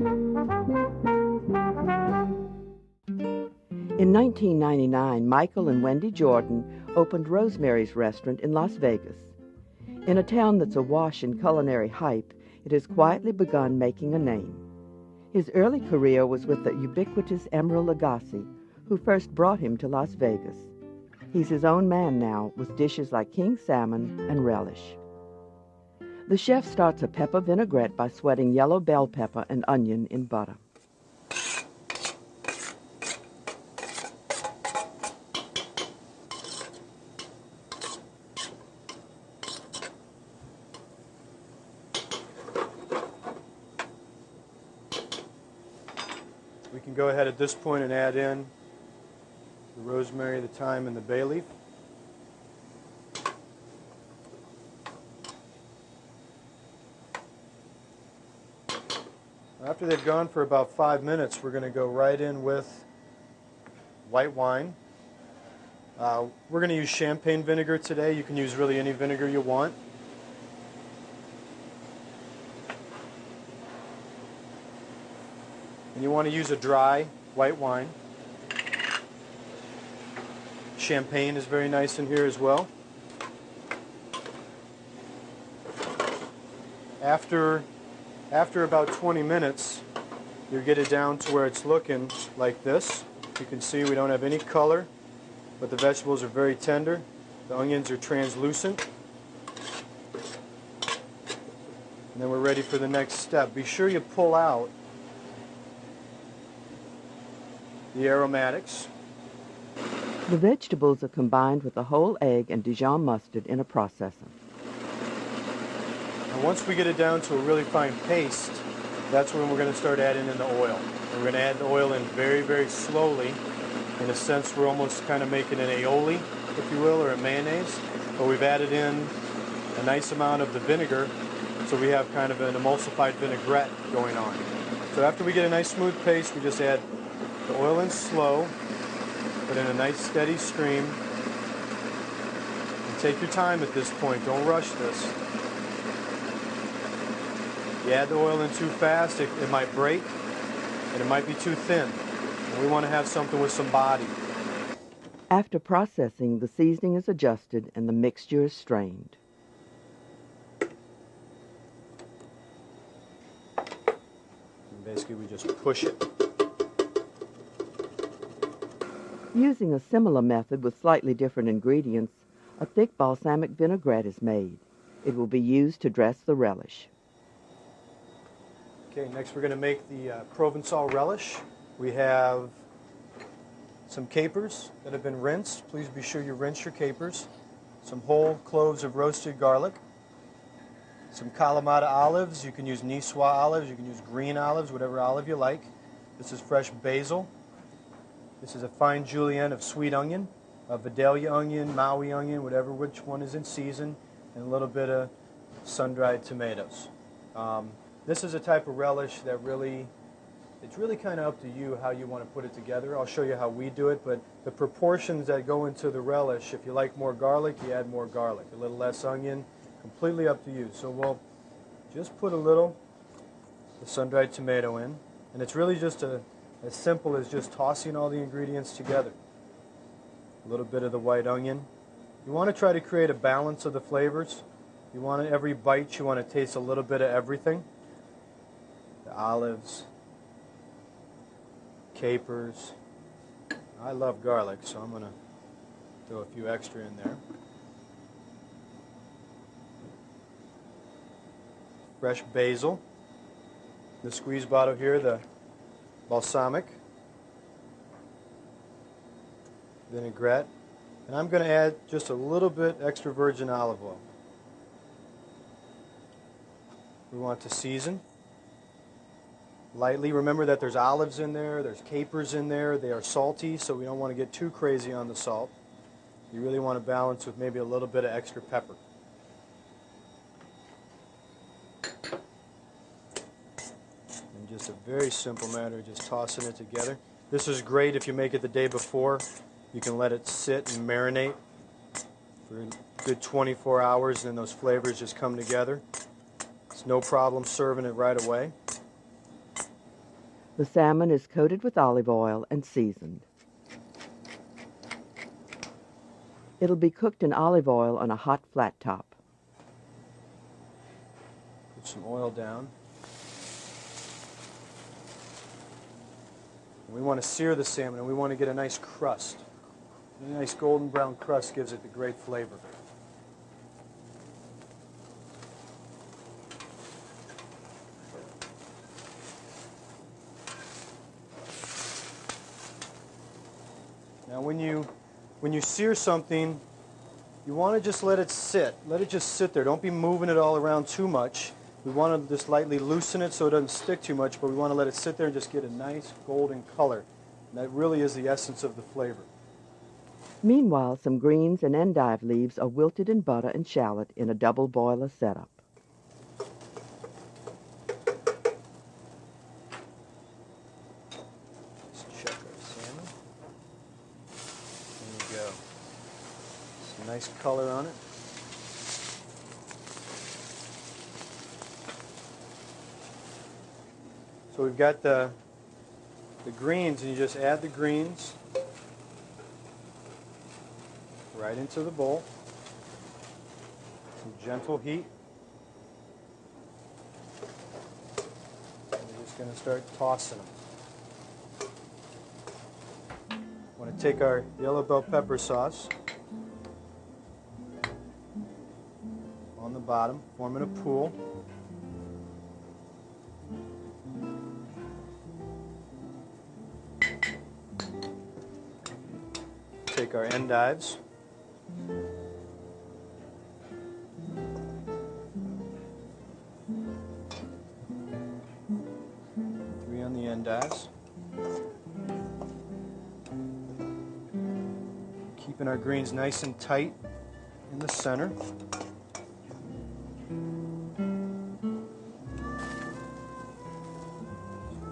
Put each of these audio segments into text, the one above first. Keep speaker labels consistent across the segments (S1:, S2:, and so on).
S1: In 1999, Michael and Wendy Jordan opened Rosemary's Restaurant in Las Vegas. In a town that's awash in culinary hype, it has quietly begun making a name. His early career was with the ubiquitous Emeril Lagasse, who first brought him to Las Vegas. He's his own man now, with dishes like king salmon and relish. The chef starts a pepper vinaigrette by sweating yellow bell pepper and onion in butter.
S2: We can go ahead at this point and add in the rosemary, the thyme, and the bay leaf. After they've gone for about 5 minutes, we're going to go right in with white wine. We're going to use champagne vinegar today. You can use really any vinegar you want. And you want to use a dry white wine. Champagne is very nice in here as well. After about 20 minutes, you get it down to where it's looking like this. You can see we don't have any color, but the vegetables are very tender. The onions are translucent. And then we're ready for the next step. Be sure you pull out the aromatics.
S1: The vegetables are combined with a whole egg and Dijon mustard in a processor.
S2: And once we get it down to a really fine paste, that's when we're going to start adding in the oil. And we're going to add the oil in very, very slowly. In a sense, we're almost kind of making an aioli, if you will, or a mayonnaise. But we've added in a nice amount of the vinegar, so we have kind of an emulsified vinaigrette going on. So after we get a nice smooth paste, we just add the oil in slow, put in a nice steady stream, and take your time at this point. Don't rush this. You add the oil in too fast, it might break, and it might be too thin. And we want to have something with some body.
S1: After processing, the seasoning is adjusted and the mixture is strained.
S2: And basically, we just push it.
S1: Using a similar method with slightly different ingredients, a thick balsamic vinaigrette is made. It will be used to dress the relish.
S2: Okay, next we're going to make the Provençal relish. We have some capers that have been rinsed. Please be sure you rinse your capers. Some whole cloves of roasted garlic. Some Kalamata olives. You can use Niçoise olives. You can use green olives, whatever olive you like. This is fresh basil. This is a fine julienne of sweet onion, a Vidalia onion, Maui onion, whatever which one is in season, and a little bit of sun-dried tomatoes. This is a type of relish that it's really kind of up to you how you want to put it together. I'll show you how we do it, but the proportions that go into the relish, if you like more garlic, you add more garlic. A little less onion, completely up to you. So we'll just put a little the sun-dried tomato in, and it's really just as simple as just tossing all the ingredients together. A little bit of the white onion. You want to try to create a balance of the flavors. You want every bite, you want to taste a little bit of everything. The olives, capers. I love garlic, so I'm going to throw a few extra in there. Fresh basil. The squeeze bottle here, the balsamic vinaigrette. And I'm going to add just a little bit extra virgin olive oil. We want to season lightly. Remember that there's olives in there, there's capers in there. They are salty, so we don't want to get too crazy on the salt. You really want to balance with maybe a little bit of extra pepper. And just a very simple matter of just tossing it together. This is great if you make it the day before. You can let it sit and marinate for a good 24 hours, and then those flavors just come together. It's no problem serving it right away.
S1: The salmon is coated with olive oil and seasoned. It'll be cooked in olive oil on a hot flat top.
S2: Put some oil down. We want to sear the salmon, and we want to get a nice crust. A nice golden brown crust gives it the great flavor. Now when you sear something, you want to just let it sit. Let it just sit there. Don't be moving it all around too much. We want to just lightly loosen it so it doesn't stick too much, but we want to let it sit there and just get a nice golden color. And that really is the essence of the flavor.
S1: Meanwhile, some greens and endive leaves are wilted in butter and shallot in a double boiler setup.
S2: Let's check our salmon. There you go. Some nice color on it. So we've got the greens, and you just add the greens right into the bowl. Some gentle heat. And we're just going to start tossing them. Want to take our yellow bell pepper sauce on the bottom, forming a pool. Take our endives. Three on the endives. Keeping our greens nice and tight in the center.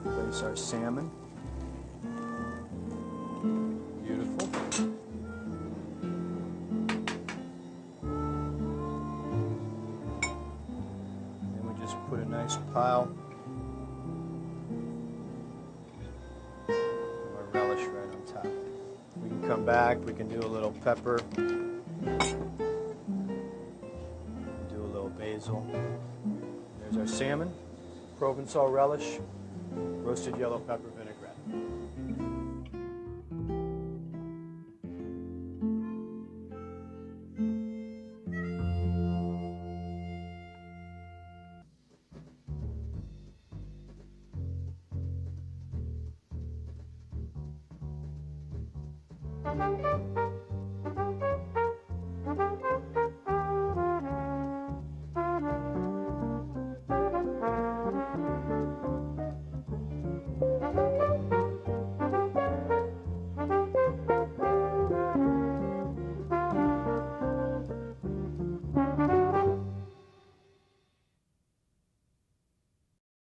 S2: Place our salmon. Beautiful. And we just put a nice pile of our relish right on top. We can come back, we can do a little pepper, do a little basil. There's our salmon, Provençal relish, roasted yellow pepper vinaigrette.